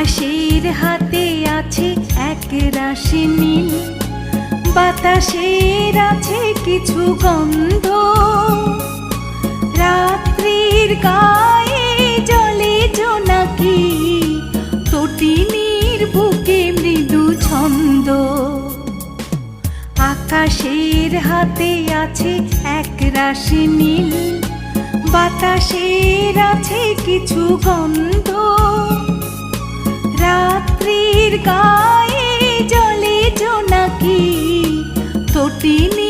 আকাশের হাতে আছে এক রাশি নীল, বাতাসের আছে কিছু গন্ধ, রাত্রির গায়ে জলে জোনাকি, তটিনীর বুকে মৃদু ছন্দ। আকাশের হাতে আছে এক রাশি নীল, বাতাসের আছে কিছু গন্ধ, রাত্রির গায়ে জলে জোনাকি, তটিনী